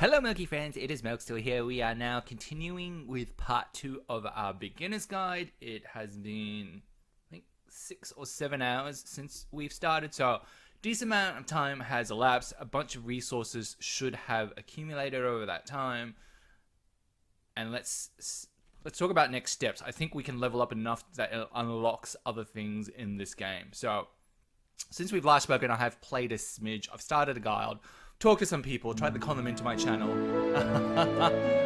Hello, Milky fans. It is Milk still here. We are now continuing with part 2 of our beginner's guide. It has been, I think, 6 or 7 hours since we've started, so decent amount of time has elapsed. A bunch of resources should have accumulated over that time. And let's talk about next steps. I think we can level up enough that it unlocks other things in this game. So, since we've last spoken, I have played a smidge. I've started a guide, talked to some people, tried to con them into my channel.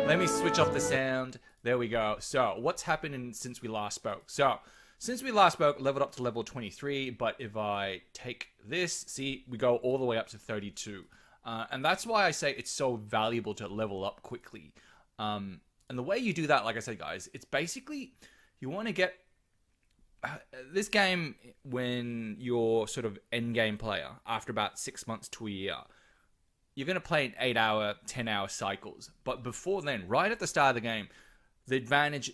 Let me switch off the sound. There we go. So, what's happened since we last spoke? So, since we last spoke, leveled up to level 23, but if I take this, see, we go all the way up to 32. And that's why I say it's so valuable to level up quickly. And the way you do that, like I said, guys, it's basically, you want to get this game, when you're sort of end game player, after about 6 months to a year, you're going to play in 8-hour, 10-hour cycles. But before then, right at the start of the game,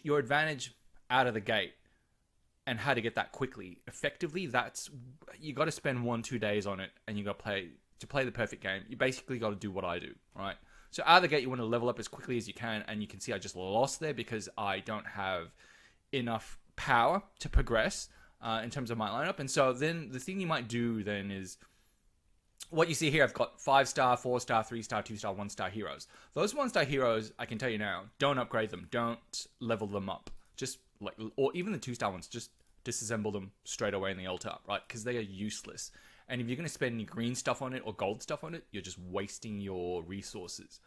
your advantage out of the gate, and how to get that quickly, effectively, that's, you got to spend 1-2 days on it, and you got to play the perfect game. You basically got to do what I do, right? So out of the gate, you want to level up as quickly as you can, and you can see I just lost there because I don't have enough power to progress in terms of my lineup. And so then the thing you might do then is, what you see here, I've got 5-star, 4-star, 3-star, 2-star, 1-star heroes. Those 1-star heroes, I can tell you now, don't upgrade them, don't level them up. Just like, or even the 2-star ones, just disassemble them straight away in the altar, right? Because they are useless. And if you're going to spend any green stuff on it or gold stuff on it, you're just wasting your resources.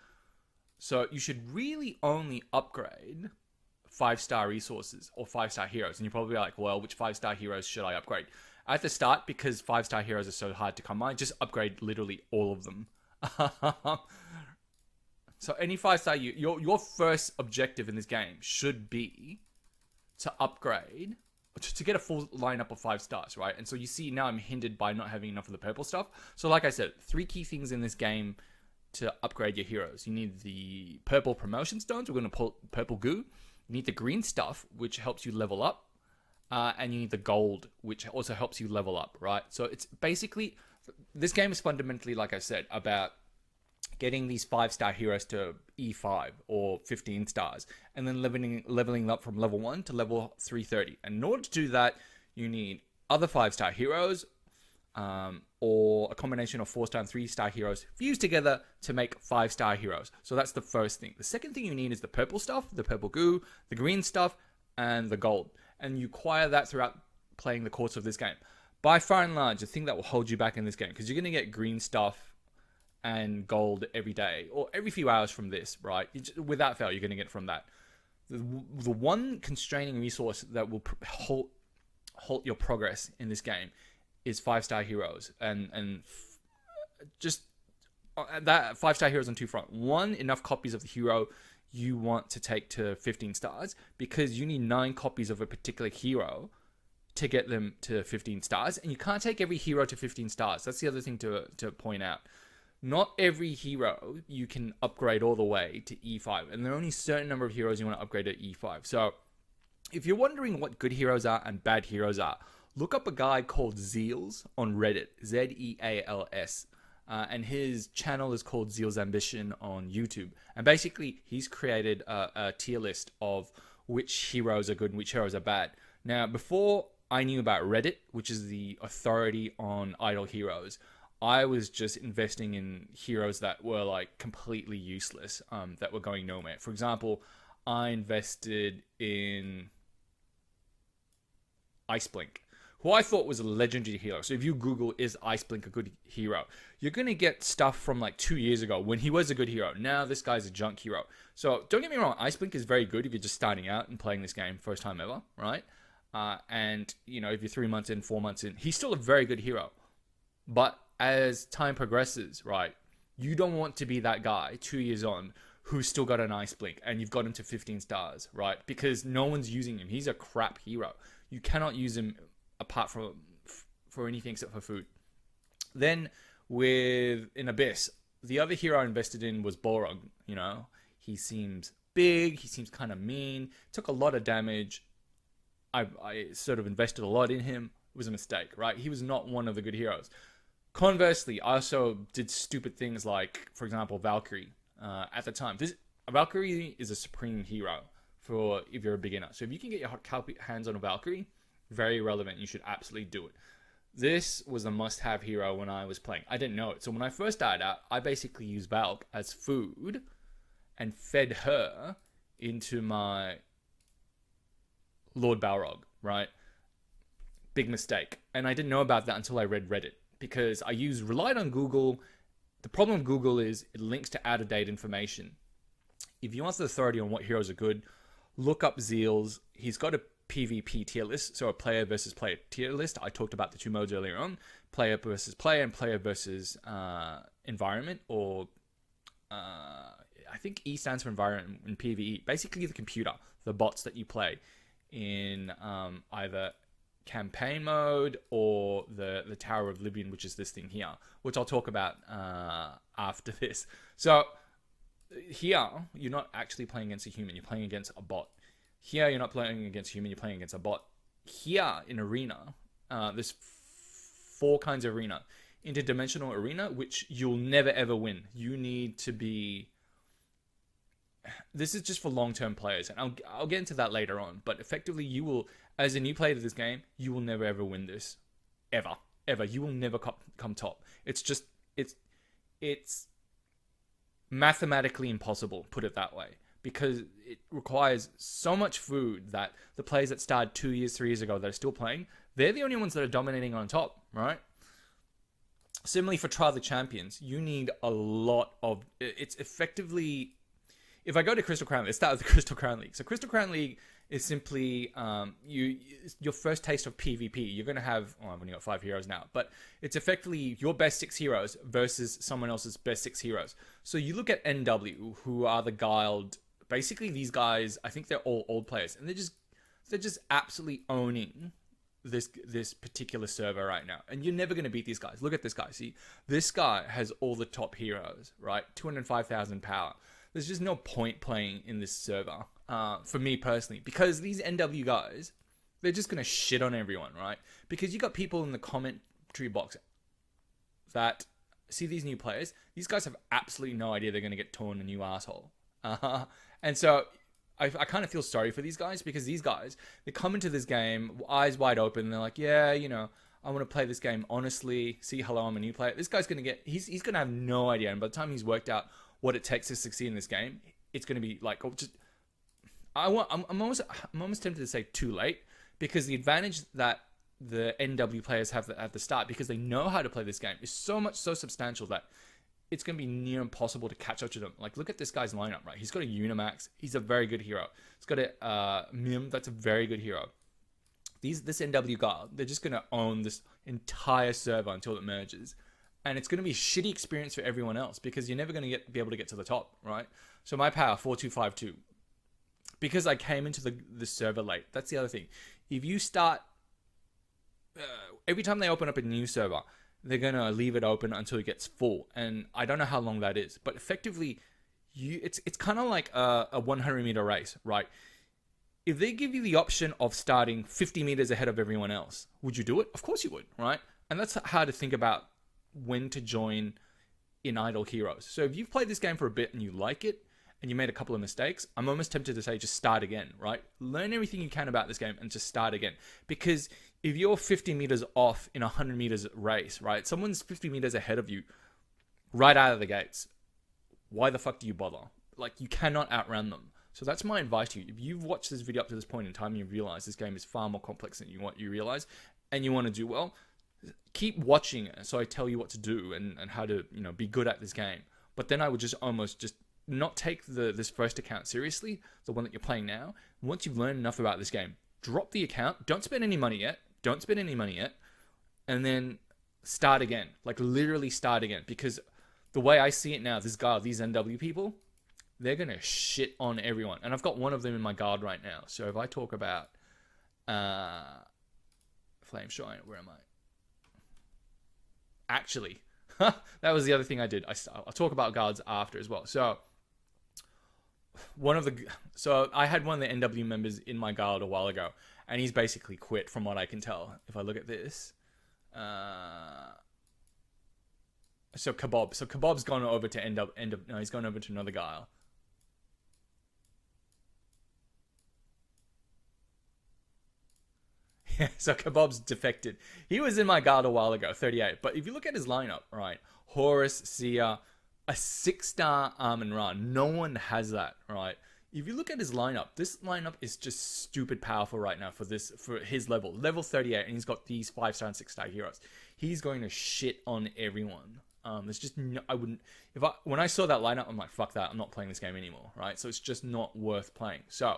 So you should really only upgrade 5-star resources or 5-star heroes. And you're probably like, well, which 5-star heroes should I upgrade? At the start, because 5-star heroes are so hard to come by, just upgrade literally all of them. So any 5-star, your first objective in this game should be to upgrade, to get a full lineup of 5 stars, right? And so you see now I'm hindered by not having enough of the purple stuff. So like I said, 3 key things in this game to upgrade your heroes. You need the purple promotion stones. We're going to pull purple goo. You need the green stuff, which helps you level up. And you need the gold, which also helps you level up, right? So it's basically, this game is fundamentally, like I said, about getting these 5-star heroes to E5 or 15 stars, and then leveling up from level 1 to level 330. And in order to do that, you need other 5-star heroes, or a combination of 4-star and 3-star heroes fused together to make 5-star heroes. So that's the first thing. The second thing you need is the purple stuff, the purple goo, the green stuff, and the gold. And you acquire that throughout playing the course of this game. By far and large, the thing that will hold you back in this game, because you're going to get green stuff and gold every day, or every few hours from this, right? Without fail, you're going to get from that. The one constraining resource that will halt your progress in this game is 5-star heroes. And just that 5-star heroes on 2 fronts. One, enough copies of the hero you want to take to 15 stars, because you need 9 copies of a particular hero to get them to 15 stars, and you can't take every hero to 15 stars. That's the other thing to point out. Not every hero you can upgrade all the way to E5, and there are only a certain number of heroes you want to upgrade to E5. So if you're wondering what good heroes are and bad heroes are, look up a guy called Zeals on Reddit, Zeals. And his channel is called Zeal's Ambition on YouTube. And basically, he's created a tier list of which heroes are good and which heroes are bad. Now, before I knew about Reddit, which is the authority on idle heroes, I was just investing in heroes that were like completely useless, that were going nowhere. For example, I invested in Iceblink, who I thought was a legendary hero. So if you Google, is Iceblink a good hero, you're going to get stuff from like 2 years ago when he was a good hero. Now this guy's a junk hero. So don't get me wrong, Iceblink is very good if you're just starting out and playing this game first time ever, right? And, you know, if you're 3 months in, 4 months in, he's still a very good hero. But as time progresses, right, you don't want to be that guy 2 years on who's still got an Iceblink and you've got him to 15 stars, right? Because no one's using him. He's a crap hero. You cannot use him apart from for anything except for food. Then in Abyss, the other hero I invested in was Borog. You know, he seems big, he seems kind of mean, took a lot of damage. I sort of invested a lot in him. It was a mistake, right? He was not one of the good heroes. Conversely, I also did stupid things like, for example, Valkyrie. at the time. Valkyrie is a supreme hero for if you're a beginner. So if you can get your hands on a Valkyrie, very relevant. You should absolutely do it. This was a must-have hero when I was playing. I didn't know it. So when I first started out, I basically used Valk as food and fed her into my Lord Balrog, right? Big mistake. And I didn't know about that until I read Reddit, because I relied on Google. The problem with Google is it links to out-of-date information. If you want the authority on what heroes are good, look up Zeal's. He's got a PvP tier list, so a player versus player tier list. I talked about the two modes earlier on, player versus player and player versus environment, or I think E stands for environment in PvE. Basically the computer, the bots that you play in either campaign mode or the Tower of Oblivion, which is this thing here, which I'll talk about after this. So here, you're not actually playing against a human, you're playing against a bot. Here, you're not playing against a human, you're playing against a bot. Here, in Arena, there's 4 kinds of arena. Interdimensional arena, which you'll never ever win. You need to be... This is just for long-term players, and I'll get into that later on. But effectively, you will, as a new player to this game, you will never ever win this. Ever. You will never come top. It's just... It's mathematically impossible, put it that way, because it requires so much food that the players that started 2 years, 3 years ago that are still playing, they're the only ones that are dominating on top, right? Similarly for Trial of the Champions, you need a lot of... It's effectively... If I go to Crystal Crown, let's start with the Crystal Crown League. So Crystal Crown League is simply your first taste of PvP. You're going to have... Oh, I've only got 5 heroes now. But it's effectively your best 6 heroes versus someone else's best 6 heroes. So you look at NW, who are the Guild... Basically, these guys, I think they're all old players. And they're just absolutely owning this particular server right now. And you're never going to beat these guys. Look at this guy. See, this guy has all the top heroes, right? 205,000 power. There's just no point playing in this server, for me personally, because these NW guys, they're just going to shit on everyone, right? Because you got people in the commentary box that see these new players. These guys have absolutely no idea they're going to get torn a new asshole. And so I kind of feel sorry for these guys, because these guys, they come into this game eyes wide open. And they're like, yeah, you know, I want to play this game honestly. See, hello, I'm a new player. This guy's going to get, he's going to have no idea. And by the time he's worked out what it takes to succeed in this game, it's going to be like, oh, just, I'm almost tempted to say too late, because the advantage that the NW players have at the start, because they know how to play this game, is so substantial that it's going to be near impossible to catch up to them. Like, look at this guy's lineup, right? He's got a Unimax. He's a very good hero. He's got a Mim. That's a very good hero. This NW Guard, they're just going to own this entire server until it merges. And it's going to be a shitty experience for everyone else, because you're never going to be able to get to the top, right? So my power, 4252. Because I came into the server late. That's the other thing. If you start... every time they open up a new server, they're going to leave it open until it gets full. And I don't know how long that is. But effectively, it's kind of like a 100-meter race, right? If they give you the option of starting 50 meters ahead of everyone else, would you do it? Of course you would, right? And that's how to think about when to join in Idle Heroes. So if you've played this game for a bit and you like it, and you made a couple of mistakes, I'm almost tempted to say just start again, right? Learn everything you can about this game and just start again. Because if you're 50 meters off in a 100 meters race, right? Someone's 50 meters ahead of you right out of the gates. Why the fuck do you bother? Like, you cannot outrun them. So that's my advice to you. If you've watched this video up to this point in time and you realize this game is far more complex than what you realize, and you want to do well, keep watching it so I tell you what to do and how to, you know, be good at this game. But then I would just almost just not take this first account seriously, the one that you're playing now. Once you've learned enough about this game, drop the account. Don't spend any money yet. And then start again. Like, literally start again. Because the way I see it now, these NW people, they're going to shit on everyone. And I've got one of them in my guard right now. So if I talk about Flame Shrine, where am I? Actually, that was the other thing I did. I'll talk about guards after as well. So I had one of the NW members in my guild a while ago, and he's basically quit from what I can tell. If I look at this, So Kebab. So Kebab's gone over to end up. No, he's gone over to another guy. Yeah, so Kebab's defected. He was in my guard a while ago, 38. But if you look at his lineup, right? Horus, Sia, a 6-star Arm Ra. No one has that, right? If you look at his lineup, this lineup is just stupid powerful right now for his level 38, and he's got these 5-star and 6-star heroes. He's going to shit on everyone. There's just no, I wouldn't when I saw that lineup, I'm like, fuck that, I'm not playing this game anymore, right? So it's just not worth playing. So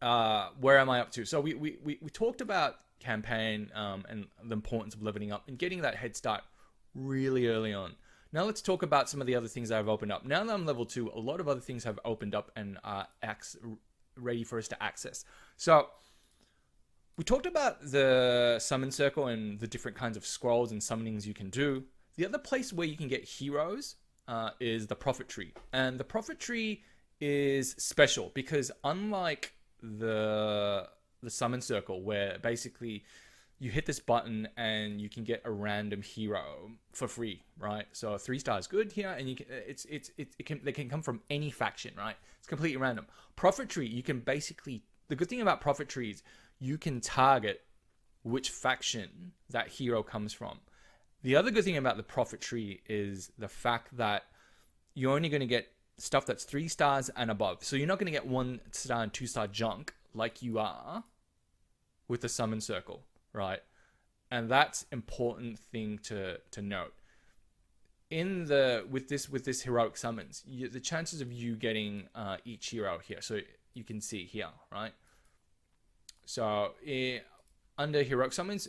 where am I up to? So we talked about campaign and the importance of leveling up and getting that head start really early on. Now let's talk about some of the other things that have opened up. Now that I'm level 2, a lot of other things have opened up and are ready for us to access. So we talked about the summon circle and the different kinds of scrolls and summonings you can do. The other place where you can get heroes is the Prophet Tree. And the Prophet Tree is special because unlike the summon circle, where basically you hit this button and you can get a random hero for free, right? So 3-star is good here, and you can, they can come from any faction, right? It's completely random. Prophet Tree, you can basically, the good thing about Prophet Tree is you can target which faction that hero comes from. The other good thing about the Prophet Tree is the fact that you're only going to get stuff that's 3 stars and above. So you're not going to get 1-star and 2-star junk like you are with the summon circle, right? And that's important thing to note. With this heroic summons, the chances of you getting each hero here, so you can see here, right? So under heroic summons,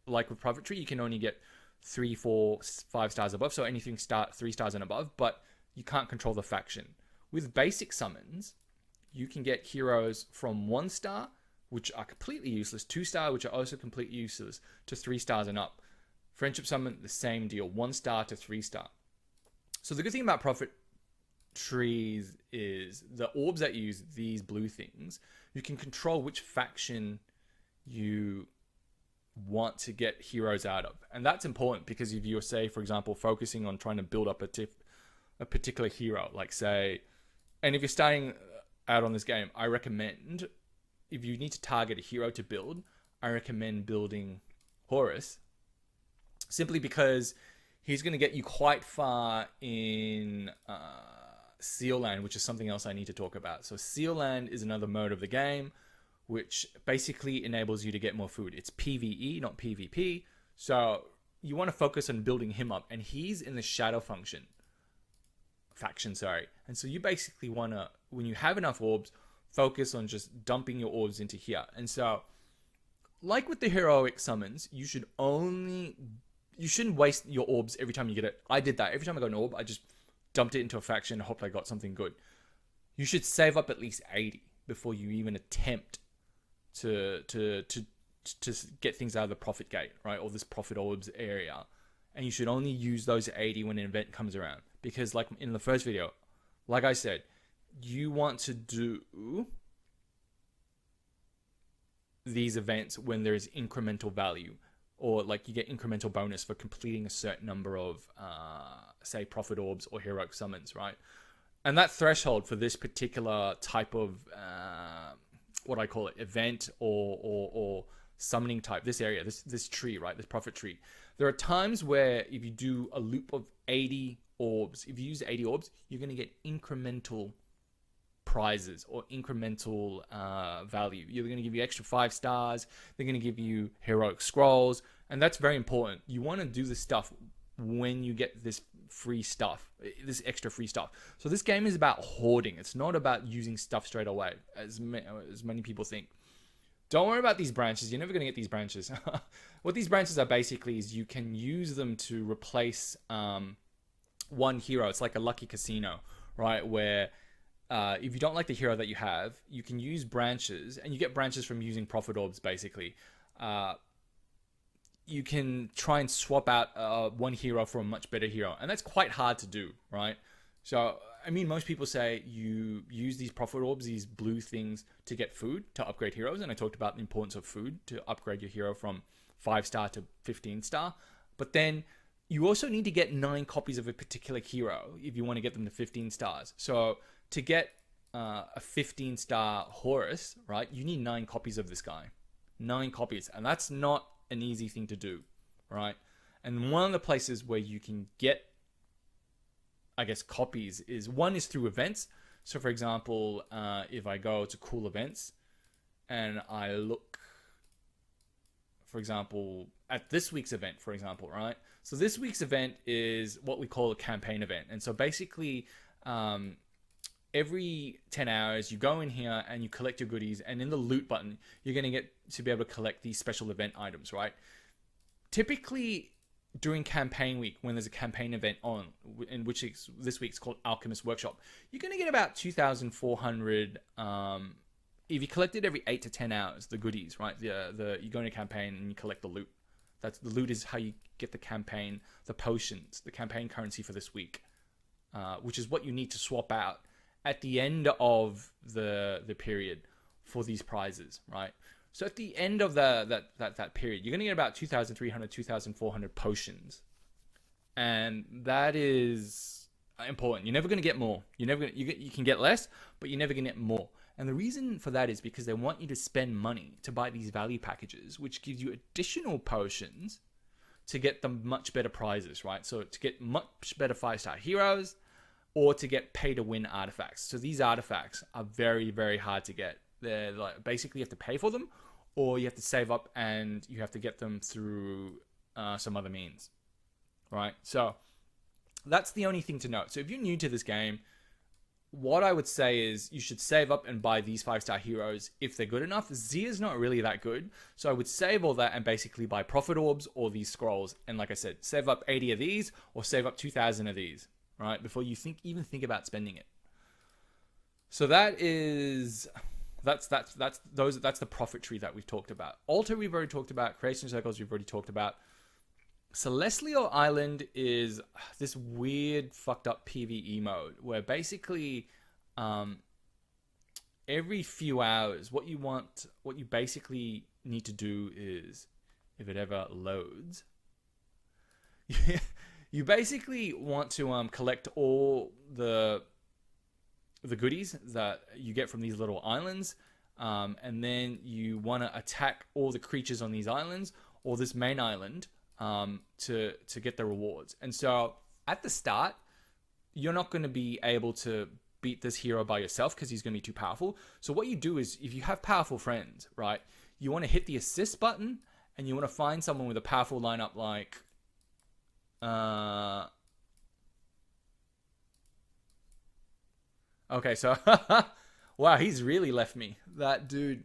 like with Prophet Tree, you can only get 3, 4, 5 stars above. So anything 3 stars and above, but you can't control the faction. With basic summons, you can get heroes from 1 star, which are completely useless, 2-star, which are also completely useless, to 3 stars and up. Friendship summon, the same deal, 1 star to 3-star. So the good thing about Prophet Trees is the orbs that you use, these blue things, you can control which faction you want to get heroes out of. And that's important because if you're, say, for example, focusing on trying to build up a particular hero, like say, and if you're starting out on this game, I recommend, if you need to target a hero to build, I recommend building Horus, simply because he's going to get you quite far in Seal Land, which is something else I need to talk about. So Seal Land is another mode of the game, which basically enables you to get more food. It's PvE, not PvP. So you want to focus on building him up, and he's in the shadow faction. And so you basically want to, when you have enough orbs, focus on just dumping your orbs into here. And so, like with the heroic summons, you shouldn't waste your orbs every time you get it. I did that. Every time I got an orb, I just dumped it into a faction and hoped I got something good. You should save up at least 80 before you even attempt to get things out of the Prophet Gate, right? Or this Prophet Orbs area. And you should only use those 80 when an event comes around. Because like in the first video, like I said, you want to do these events when there is incremental value, or like you get incremental bonus for completing a certain number of, say, Prophet Orbs or heroic summons, right? And that threshold for this particular type of, what I call it, event or summoning type, this area, this tree, right? This Prophet Tree. There are times where if you do a loop of 80 orbs, if you use 80 orbs, you're going to get incremental prizes or incremental value. You're going to give you extra 5 stars. They're going to give you heroic scrolls. And that's very important. You want to do this stuff when you get this free stuff, this extra free stuff. So this game is about hoarding. It's not about using stuff straight away, as many people think. Don't worry about these branches. You're never going to get these branches. What these branches are basically is you can use them to replace one hero. It's like a lucky casino, right? Where if you don't like the hero that you have, you can use branches, and you get branches from using Prophet Orbs, basically. You can try and swap out one hero for a much better hero. And that's quite hard to do, right? So, I mean, most people say you use these Prophet Orbs, these blue things, to get food, to upgrade heroes. And I talked about the importance of food to upgrade your hero from 5-star to 15-star. But then You also need to get 9 copies of a particular hero if you want to get them to 15 stars. So to get a 15-star Horus, right, you need 9 copies of this guy. 9 copies. And that's not an easy thing to do, right? And one of the places where you can get, I guess, copies is, one is through events. So for example, if I go to cool events and I look, for example, at this week's event, for example, right? So this week's event is what we call a campaign event. And so basically, every 10 hours, you go in here and you collect your goodies, and in the loot button, you're going to get to be able to collect these special event items, right? Typically, during campaign week, when there's a campaign event on, in which is, this week's called Alchemist Workshop, you're going to get about 2,400, if you collect it every 8 to 10 hours, the goodies, right? You go in a campaign and you collect the loot. That's the loot is how you get the campaign, the potions, the campaign currency for this week, which is what you need to swap out at the end of the period for these prizes, right? So at the end of that period, you're going to get about 2,300, 2,400 potions. And that is important. You're never going to get more. You can get less, but you're never going to get more. And the reason for that is because they want you to spend money to buy these value packages, which gives you additional potions to get the much better prizes, right? So to get much better 5-star heroes, or to get pay-to-win artifacts. So these artifacts are very, very hard to get. They're like, basically you have to pay for them, or you have to save up and you have to get them through some other means, right? So that's the only thing to note. So if you're new to this game, what I would say is you should save up and buy these 5-star heroes if they're good enough. Zia's not really that good, so I would save all that and basically buy profit orbs or these scrolls. And like I said, save up 80 of these or save up 2,000 of these, right? Before you even think about spending it. So that's the profit tree that we've talked about. Altar we've already talked about. Creation circles we've already talked about. Celestial Island is this weird fucked up PvE mode where basically every few hours what you basically need to do is, if it ever loads, you basically want to collect all the goodies that you get from these little islands, and then you want to attack all the creatures on these islands or this main island to get the rewards. And so at the start, you're not going to be able to beat this hero by yourself because he's going to be too powerful. So what you do is, if you have powerful friends, right, you want to hit the assist button and you want to find someone with a powerful lineup like okay, so wow, he's really left me. That dude.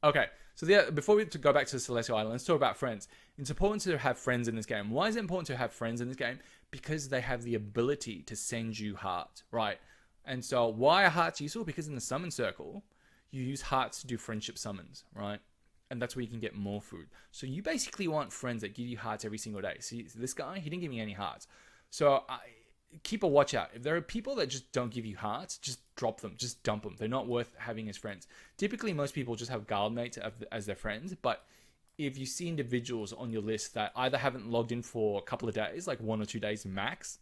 Okay, so before we go back to the Celestial Island, let's talk about friends. It's important to have friends in this game. Why is it important to have friends in this game? Because they have the ability to send you hearts, right? And so why are hearts useful? Because in the summon circle, you use hearts to do friendship summons, right? And that's where you can get more food. So you basically want friends that give you hearts every single day. See, this guy, he didn't give me any hearts. So keep a watch out. If there are people that just don't give you hearts, just drop them, just dump them. They're not worth having as friends. Typically, most people just have guildmates as their friends, but if you see individuals on your list that either haven't logged in for a couple of days, like 1 or 2 days max,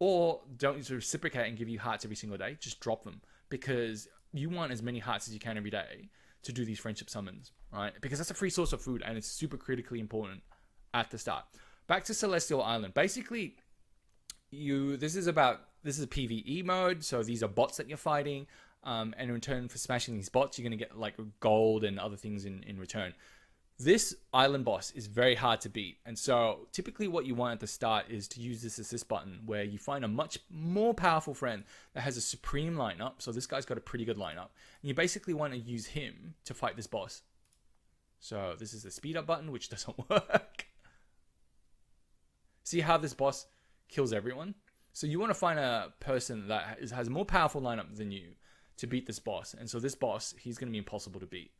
or don't reciprocate and give you hearts every single day, just drop them, because you want as many hearts as you can every day to do these friendship summons, right? Because that's a free source of food and it's super critically important at the start. Back to Celestial Island. Basically, this is a PvE mode, so these are bots that you're fighting, and in return for smashing these bots, you're going to get like gold and other things in return. This island boss is very hard to beat, and so typically what you want at the start is to use this assist button where you find a much more powerful friend that has a supreme lineup. So this guy's got a pretty good lineup, and you basically want to use him to fight this boss. So this is the speed up button, which doesn't work. See how this boss kills everyone? So you want to find a person that has a more powerful lineup than you to beat this boss. And so this boss, he's going to be impossible to beat.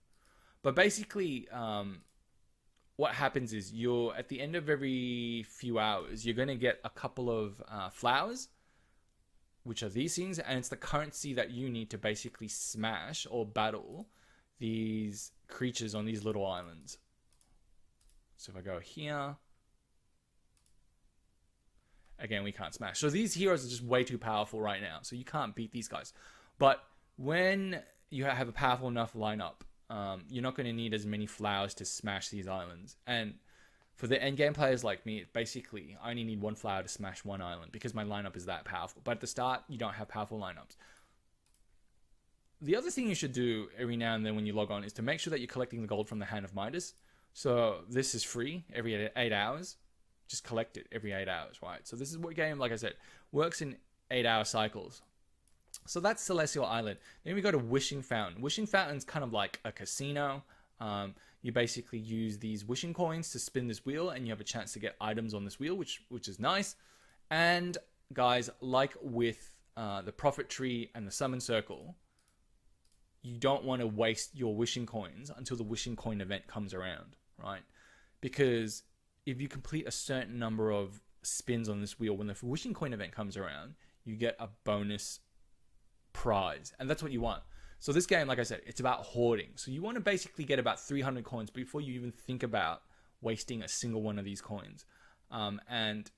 But basically, what happens is at the end of every few hours, you're going to get a couple of flowers, which are these things. And it's the currency that you need to basically smash or battle these creatures on these little islands. So if I go here, again, we can't smash. So these heroes are just way too powerful right now. So you can't beat these guys. But when you have a powerful enough lineup, you're not going to need as many flowers to smash these islands. And for the endgame players like me, basically, I only need one flower to smash one island because my lineup is that powerful. But at the start, you don't have powerful lineups. The other thing you should do every now and then when you log on is to make sure that you're collecting the gold from the Hand of Midas. So this is free every 8 hours. Just collect it every 8 hours, right? So this is what game, like I said, works in 8-hour cycles. So that's Celestial Island. Then we go to Wishing Fountain. Wishing Fountain's kind of like a casino. You basically use these wishing coins to spin this wheel, and you have a chance to get items on this wheel, which is nice. And guys, like with the Prophet Tree and the Summon Circle, you don't want to waste your wishing coins until the wishing coin event comes around, right? Because if you complete a certain number of spins on this wheel, when the wishing coin event comes around, you get a bonus prize, and that's what you want. So this game, like I said, it's about hoarding. So you want to basically get about 300 coins before you even think about wasting a single one of these coins. And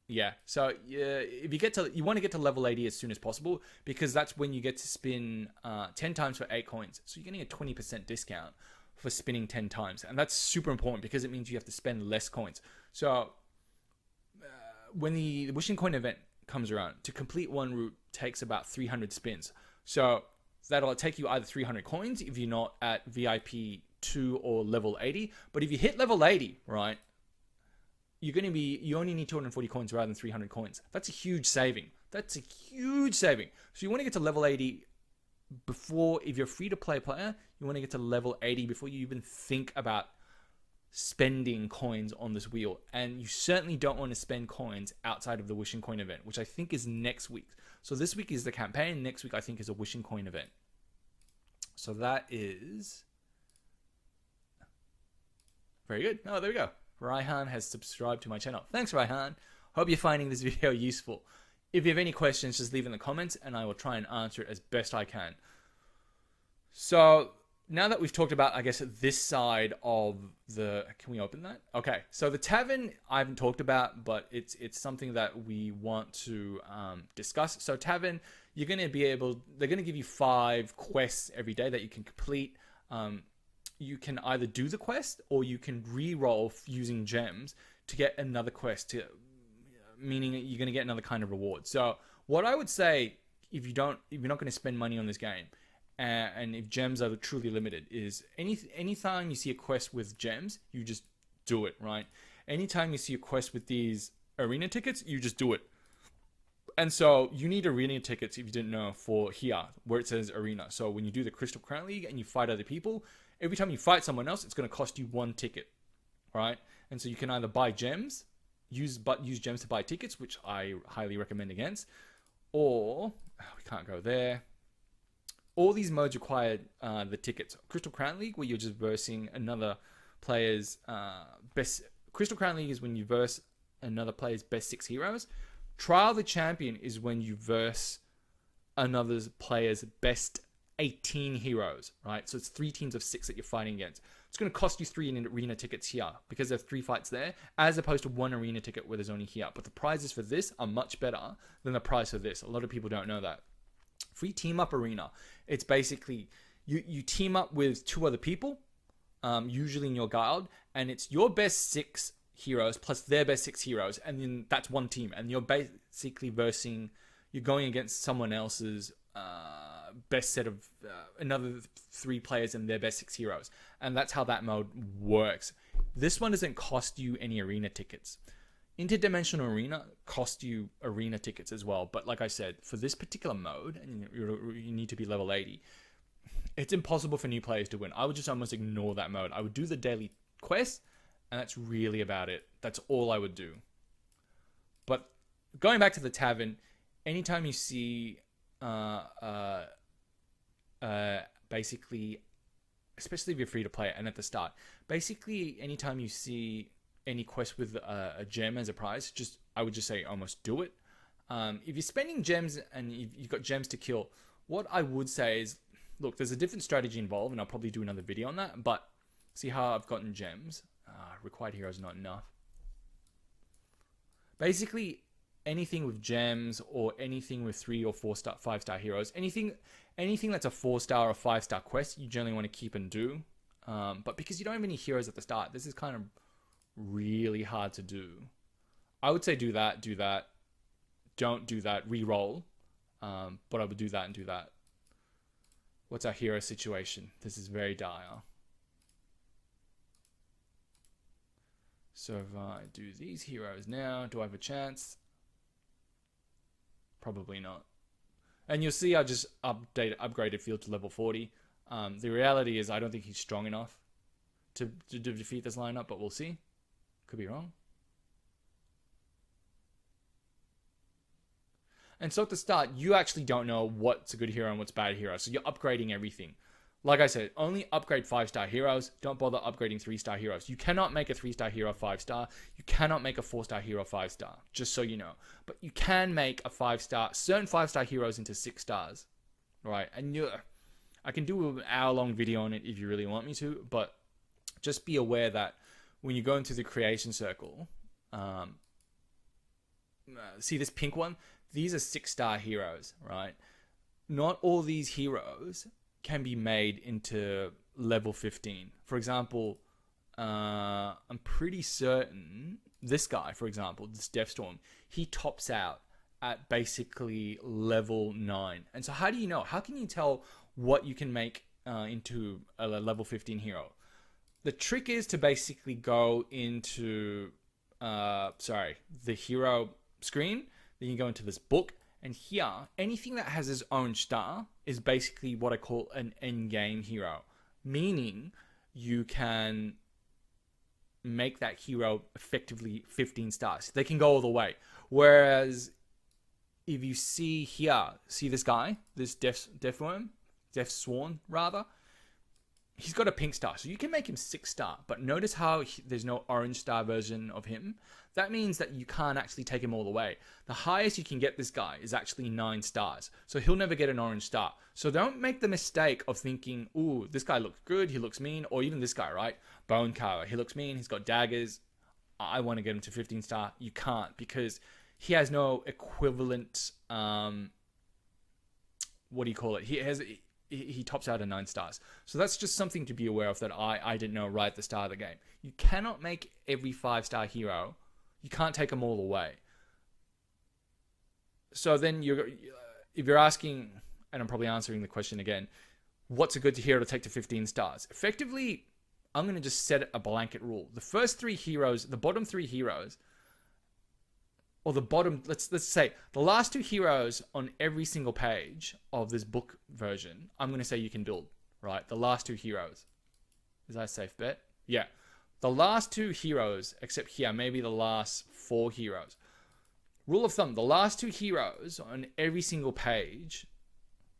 yeah, so if you want to get to level 80 as soon as possible, because that's when you get to spin 10 times for 8 coins. So you're getting a 20% discount for spinning 10 times, and that's super important because it means you have to spend less coins. So when the wishing coin event comes around, to complete one route takes about 300 spins. So that'll take you either 300 coins if you're not at VIP 2 or level 80. But if you hit level 80, right, you only need 240 coins rather than 300 coins. That's a huge saving. So you want to get to level 80 before, if you're a free-to-play player, you want to get to level 80 before you even think about spending coins on this wheel. And you certainly don't want to spend coins outside of the wishing coin event, which I think is next week. So this week is the campaign. Next week, I think, is a wishing coin event. So that is very good. Oh, there we go. Raihan has subscribed to my channel. Thanks, Raihan. Hope you're finding this video useful. If you have any questions, just leave in the comments and I will try and answer it as best I can. So now that we've talked about, I guess, this side of the... Can we open that? Okay. So the Tavern I haven't talked about, but it's something that we want to discuss. So Tavern, you're going to be able... They're going to give you 5 quests every day that you can complete. You can either do the quest or you can re-roll using gems to get another quest, meaning you're going to get another kind of reward. So what I would say, if you're not going to spend money on this game, and if gems are truly limited, is anytime you see a quest with gems, you just do it, right? Anytime you see a quest with these arena tickets, you just do it. And so you need arena tickets, if you didn't know, for here, where it says arena. So when you do the Crystal Crown League and you fight other people, every time you fight someone else, it's going to cost you 1 ticket, right? And so you can either buy gems, use gems to buy tickets, which I highly recommend against, or we can't go there. All these modes require the tickets. Crystal Crown League, where you're just versing another player's best. Crystal Crown League is when you verse another player's best 6 heroes. Trial the Champion is when you verse another player's best 18 heroes, right? So it's 3 teams of 6 that you're fighting against. It's going to cost you 3 arena tickets here because there's 3 fights there, as opposed to 1 arena ticket where there's only here. But the prizes for this are much better than the prize for this. A lot of people don't know that. Free team up arena. It's basically you team up with 2 other people, usually in your guild, and it's your best 6 heroes plus their best 6 heroes, and then that's 1 team, and you're basically you're going against someone else's best set of another 3 players and their best 6 heroes, and that's how that mode works. This one doesn't cost you any arena tickets. Interdimensional Arena costs you arena tickets as well, but like I said, for this particular mode, and you need to be level 80, it's impossible for new players to win. I would just almost ignore that mode. I would do the daily quest, and that's really about it. That's all I would do. But going back to the Tavern, anytime you see basically, especially if you're free to play and at the start, basically anytime you see any quest with a gem as a prize, I would just say almost do it. If you're spending gems and you've got gems to kill, what I would say is look, there's a different strategy involved, and I'll probably do another video on that. But see how I've gotten gems. Required heroes not enough. Basically, anything with gems or anything with 3 or 4 star, 5-star heroes, anything that's a 4-star or 5-star quest, you generally want to keep and do. But because you don't have any heroes at the start, this is kind of really hard to do. I would say do that. Don't do that. Reroll. But I would do that and do that. What's our hero situation? This is very dire. So if I do these heroes now, do I have a chance? Probably not. And you'll see I just upgraded Field to level 40. The reality is I don't think he's strong enough to defeat this lineup, but we'll see. Could be wrong. And so at the start, you actually don't know what's a good hero and what's bad hero. So you're upgrading everything. Like I said, only upgrade 5-star heroes. Don't bother upgrading 3-star heroes. You cannot make a 3-star hero 5-star. You cannot make a 4-star hero 5-star, just so you know. But you can make a 5-star, certain 5-star heroes into 6 stars, right? And I can do an hour-long video on it if you really want me to, but just be aware that when you go into the creation circle, see this pink one? These are 6-star heroes, right? Not all these heroes can be made into level 15. For example, I'm pretty certain this guy, for example, this Deathstorm, he tops out at basically level 9. And so how do you know? How can you tell what you can make into a level 15 hero? The trick is to basically go into, the hero screen. Then you go into this book. And here, anything that has its own star is basically what I call an end-game hero. Meaning, you can make that hero effectively 15 stars. They can go all the way. Whereas, if you see here, see this guy? This Deathsworn, rather. He's got a pink star. So you can make him 6-star. But notice how there's no orange star version of him. That means that you can't actually take him all the way. The highest you can get this guy is actually 9 stars. So he'll never get an orange star. So don't make the mistake of thinking, ooh, this guy looks good, he looks mean. Or even this guy, right? Bone Carver. He looks mean, he's got daggers. I want to get him to 15 star. You can't, because he has no equivalent, what do you call it? He tops out at 9 stars. So that's just something to be aware of that I didn't know right at the start of the game. You cannot make every 5-star hero. You can't take them all the way. So then if you're asking, and I'm probably answering the question again, what's a good hero to take to 15 stars? Effectively, I'm going to just set a blanket rule. The first 3 heroes, the bottom 3 heroes, or the bottom, let's say, the last 2 heroes on every single page of this book version, I'm going to say you can build, right? The last 2 heroes. Is that a safe bet? Yeah. The last 2 heroes, except here, maybe the last 4 heroes. Rule of thumb, the last 2 heroes on every single page,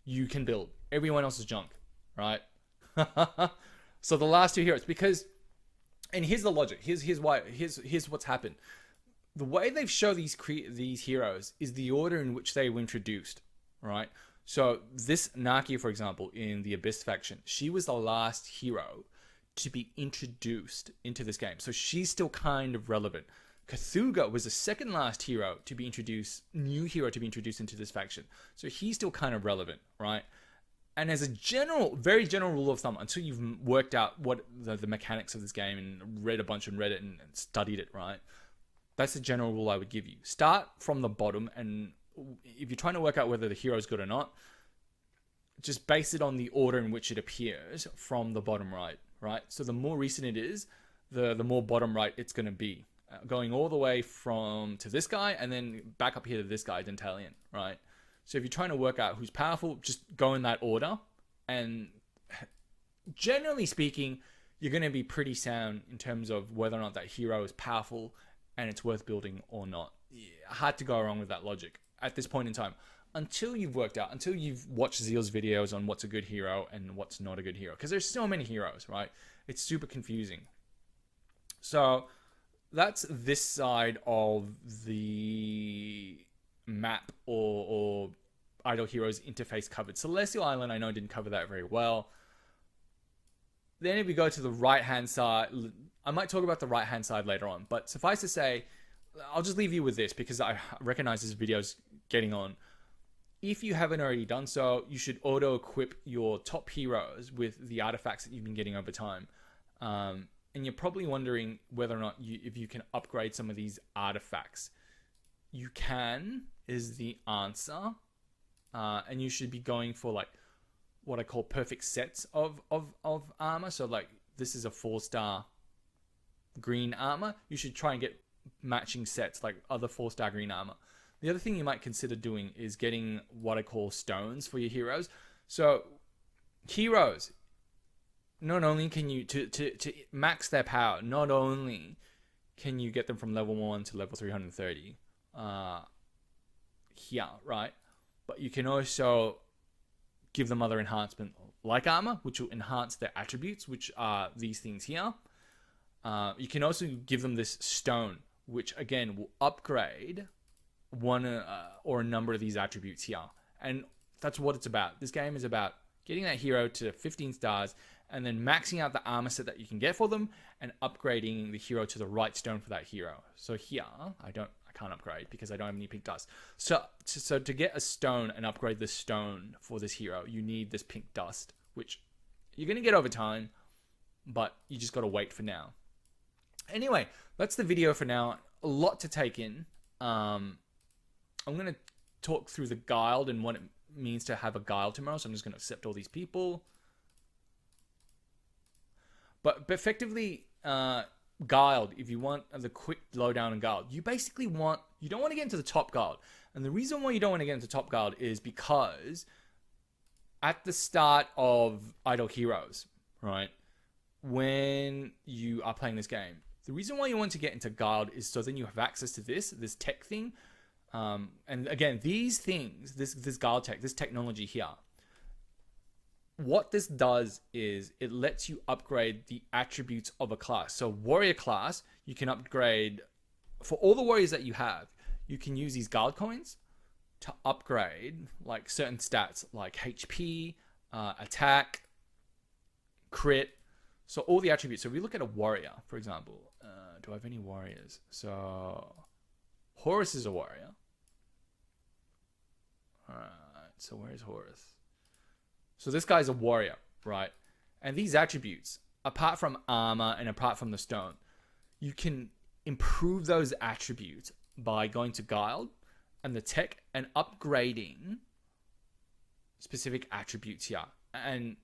you can build. Everyone else is junk, right? So the last 2 heroes, because, and here's the logic. Here's what's happened. The way they've shown these heroes is the order in which they were introduced, right? So this Naki, for example, in the Abyss faction, she was the last hero to be introduced into this game. So she's still kind of relevant. Cthulhu was the second last hero to be introduced, new hero to be introduced into this faction. So he's still kind of relevant, right? And as a very general rule of thumb, until you've worked out what the mechanics of this game and read a bunch on Reddit and studied it, right? That's the general rule I would give you. Start from the bottom, and if you're trying to work out whether the hero is good or not, just base it on the order in which it appears from the bottom right, right? So the more recent it is, the more bottom right it's going to be. Going all the way to this guy, and then back up here to this guy, Dentalian, right? So if you're trying to work out who's powerful, just go in that order. And generally speaking, you're going to be pretty sound in terms of whether or not that hero is powerful and it's worth building or not. Hard to go wrong with that logic at this point in time. Until you've worked out, until you've watched Zeal's videos on what's a good hero and what's not a good hero. Because there's so many heroes, right? It's super confusing. So that's this side of the map or Idle Heroes interface covered. Celestial Island, I know, didn't cover that very well. Then if we go to the right-hand side, I might talk about the right-hand side later on, but suffice to say, I'll just leave you with this because I recognize this video's getting on. If you haven't already done so, you should auto-equip your top heroes with the artifacts that you've been getting over time. And you're probably wondering whether or not if you can upgrade some of these artifacts. You can, is the answer. And you should be going for like what I call perfect sets of armor. So like this is a 4-star green armor. You should try and get matching sets like other 4-star green armor. The other thing you might consider doing is getting what I call stones for your heroes. So heroes, not only can you, to max their power, not only can you get them from level 1 to level 330 here, right? But you can also give them other enhancement like armor, which will enhance their attributes, which are these things here. You can also give them this stone, which again will upgrade one or a number of these attributes here. And that's what it's about. This game is about getting that hero to 15 stars and then maxing out the armor set that you can get for them and upgrading the hero to the right stone for that hero. So here, I can't upgrade because I don't have any pink dust. So to get a stone and upgrade the stone for this hero, you need this pink dust, which you're going to get over time, but you just got to wait for now. Anyway, that's the video for now. A lot to take in. I'm going to talk through the guild and what it means to have a guild tomorrow. So I'm just going to accept all these people. But effectively, guild, if you want the quick lowdown on guild, you don't want to get into the top guild. And the reason why you don't want to get into top guild is because at the start of Idle Heroes, right, when you are playing this game, the reason why you want to get into guild is so then you have access to this tech thing. And again, these things, this guild tech, this technology here, what this does is it lets you upgrade the attributes of a class. So warrior class, you can upgrade for all the warriors that you have. You can use these guild coins to upgrade like certain stats like HP, attack, crit. So all the attributes. So if we look at a warrior, for example, do I have any warriors? So Horus is a warrior. All right. So where's Horus? So this guy's a warrior, right? And these attributes, apart from armor and apart from the stone, you can improve those attributes by going to guild and the tech and upgrading specific attributes here. And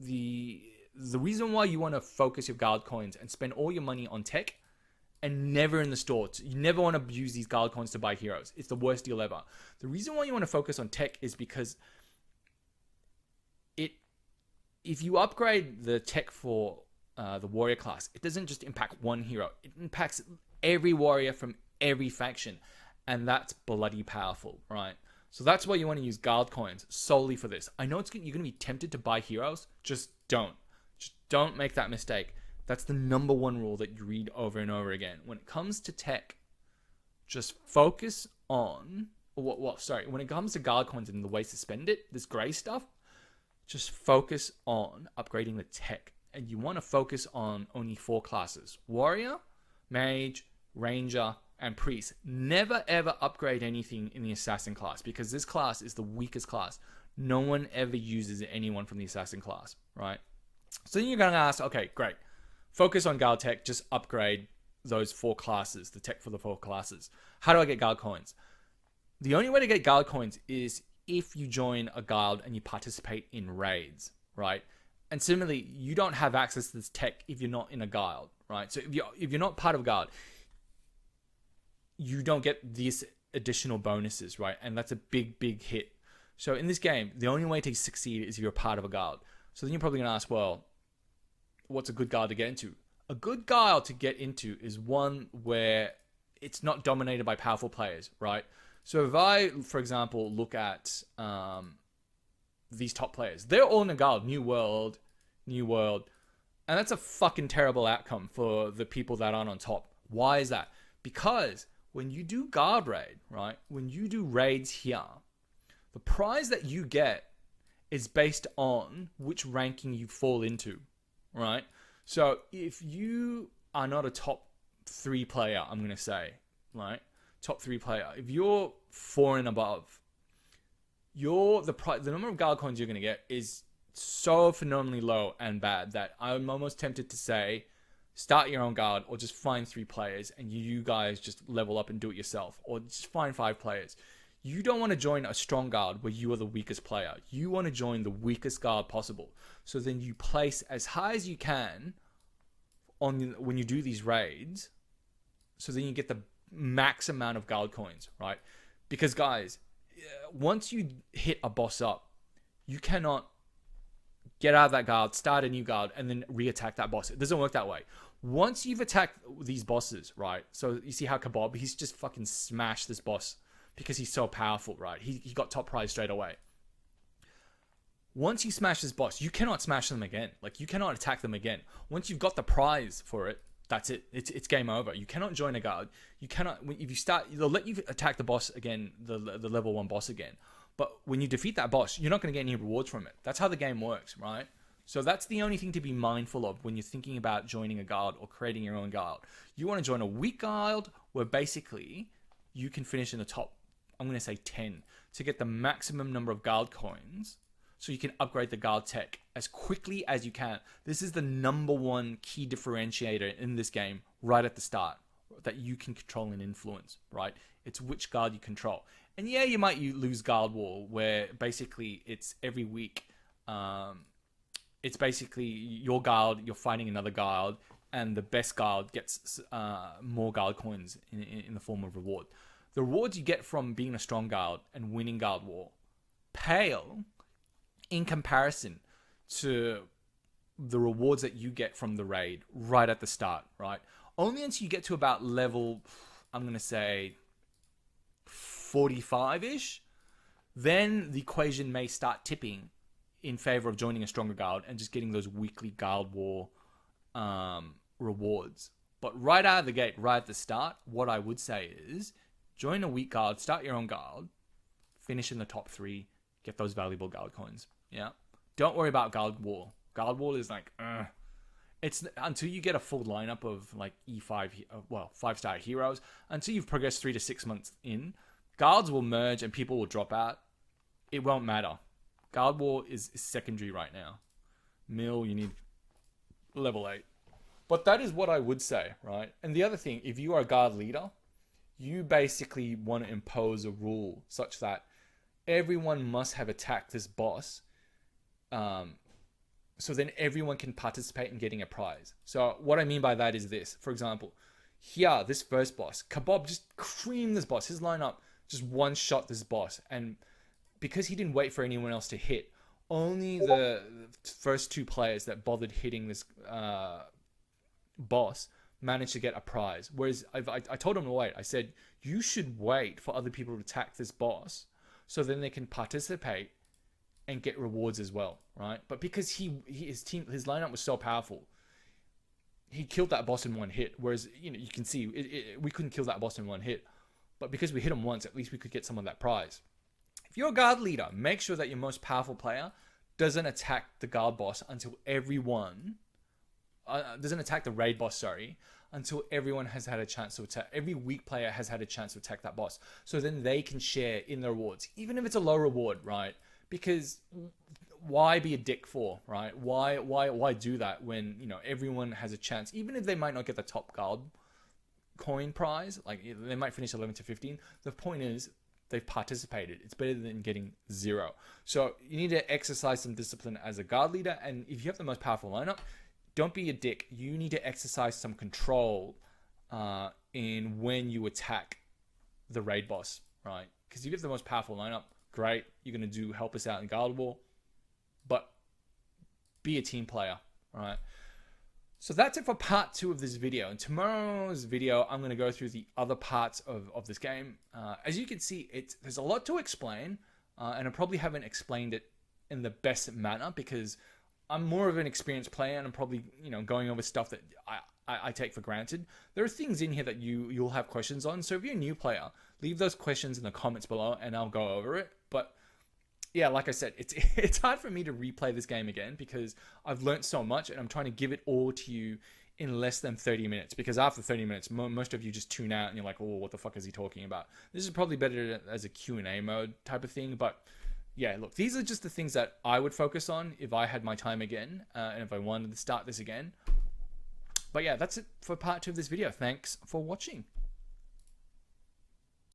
the reason why you want to focus your guild coins and spend all your money on tech and never in the store. You never want to use these guild coins to buy heroes. It's the worst deal ever. The reason why you want to focus on tech is because if you upgrade the tech for the warrior class, it doesn't just impact one hero. It impacts every warrior from every faction. And that's bloody powerful, right? So that's why you want to use guild coins solely for this. I know you're going to be tempted to buy heroes. Just don't. Just don't make that mistake. That's the number one rule that you read over and over again. When it comes to tech, just focus on... when it comes to guild coins and the ways to spend it, this gray stuff, just focus on upgrading the tech. And you want to focus on only 4 classes. Warrior, Mage, Ranger, and Priest. Never ever upgrade anything in the Assassin class because this class is the weakest class. No one ever uses anyone from the Assassin class, right? So then you're going to ask, okay, great. Focus on guild tech, just upgrade those 4 classes, the tech for the 4 classes. How do I get guild coins? The only way to get guild coins is if you join a guild and you participate in raids, right? And similarly, you don't have access to this tech if you're not in a guild, right? So if you're not part of a guild, you don't get these additional bonuses, right? And that's a big, big hit. So in this game, the only way to succeed is if you're part of a guild. So then you're probably going to ask, well, what's a good guild to get into? A good guild to get into is one where it's not dominated by powerful players, right? So if I, for example, look at these top players, they're all in a guild, New World, and that's a fucking terrible outcome for the people that aren't on top. Why is that? Because when you do guard raid, right? When you do raids here, The prize that you get is based on which ranking you fall into, right? So if you are not a top 3 player, I'm going to say, right? Top 3 player. If you're 4 and above, the number of guard coins you're going to get is so phenomenally low and bad that I'm almost tempted to say start your own guard or just find 3 players and you guys just level up and do it yourself, or just find 5 players. You don't want to join a strong guard where you are the weakest player. You want to join the weakest guard possible. So then you place as high as you can on when you do these raids, so then you get the max amount of guard coins, right? Because guys, once you hit a boss up, you cannot get out of that guard, start a new guard, and then re-attack that boss. It doesn't work that way. Once you've attacked these bosses, right? So you see how Kebab, he's just fucking smashed this boss because he's so powerful, right? He got top prize straight away. Once you smash this boss, you cannot smash them again. Like, you cannot attack them again. Once you've got the prize for it, that's it. It's game over. You cannot join a guard. You cannot, if you start, they'll let you attack the boss again, the level 1 boss again. But when you defeat that boss, you're not going to get any rewards from it. That's how the game works, right? So that's the only thing to be mindful of when you're thinking about joining a guard or creating your own guard. You want to join a weak guard where basically you can finish in the top, I'm going to say 10, to get the maximum number of guard coins so you can upgrade the guard tech as quickly as you can. This is the number 1 key differentiator in this game right at the start that you can control and influence, right? It's which guard you control. And yeah, you might lose Guard War, where basically it's every week. It's basically your guard, you're fighting another guard, and the best guard gets more guard coins in the form of reward. The rewards you get from being a strong guard and winning Guard War pale in comparison to the rewards that you get from the raid right at the start, right? Only until you get to about level, I'm going to say 45-ish, then the equation may start tipping in favor of joining a stronger guard and just getting those weekly Guard War rewards. But right out of the gate, right at the start, what I would say is join a weak guard, start your own guard, finish in the top 3, get those valuable guard coins. Yeah. Don't worry about Guard War. Guard War is like, it's until you get a full lineup of like E5, 5-star heroes, until you've progressed 3 to 6 months in, guards will merge and people will drop out. It won't matter. Guard War is secondary right now. Mill, you need level 8. But that is what I would say, right? And the other thing, if you are a guard leader, you basically want to impose a rule such that everyone must have attacked this boss, so then everyone can participate in getting a prize. So what I mean by that is this. For example, here, this first boss, Kebab just creamed this boss. His lineup just one-shot this boss. And because he didn't wait for anyone else to hit, only the first 2 players that bothered hitting this boss managed to get a prize. Whereas I told him to wait. I said, you should wait for other people to attack this boss so then they can participate and get rewards as well, right? But because his lineup was so powerful, he killed that boss in 1 hit. Whereas, you can see we couldn't kill that boss in 1 hit, but because we hit him once, at least we could get some of that prize. If you're a guard leader, make sure that your most powerful player doesn't attack the guard boss until everyone doesn't attack the raid boss, until everyone has had a chance to attack. Every weak player has had a chance to attack that boss. So then they can share in the rewards, even if it's a low reward, right? Because why be a dick for, right? Why do that when, everyone has a chance, even if they might not get the top guard coin prize, like they might finish 11 to 15. The point is they've participated. It's better than getting 0. So you need to exercise some discipline as a guard leader. And if you have the most powerful lineup, don't be a dick. You need to exercise some control in when you attack the raid boss, right? Because if you have the most powerful lineup, great. You're going to help us out in Guard War. But be a team player, right? So that's it for part 2 of this video. In tomorrow's video, I'm going to go through the other parts of this game. As you can see, there's a lot to explain, and I probably haven't explained it in the best manner because I'm more of an experienced player, and I'm probably going over stuff that I take for granted. There are things in here that you'll have questions on. So if you're a new player, leave those questions in the comments below, and I'll go over it. But yeah, like I said, it's it's hard for me to replay this game again because I've learnt so much and I'm trying to give it all to you in less than 30 minutes, because after 30 minutes most of you just tune out and you're like, oh, what the fuck is he talking about? This is probably better as a Q&A mode type of thing. But yeah, look, these are just the things that I would focus on if I had my time again, and if I wanted to start this again. But yeah, that's it for part 2 of this video. Thanks for watching.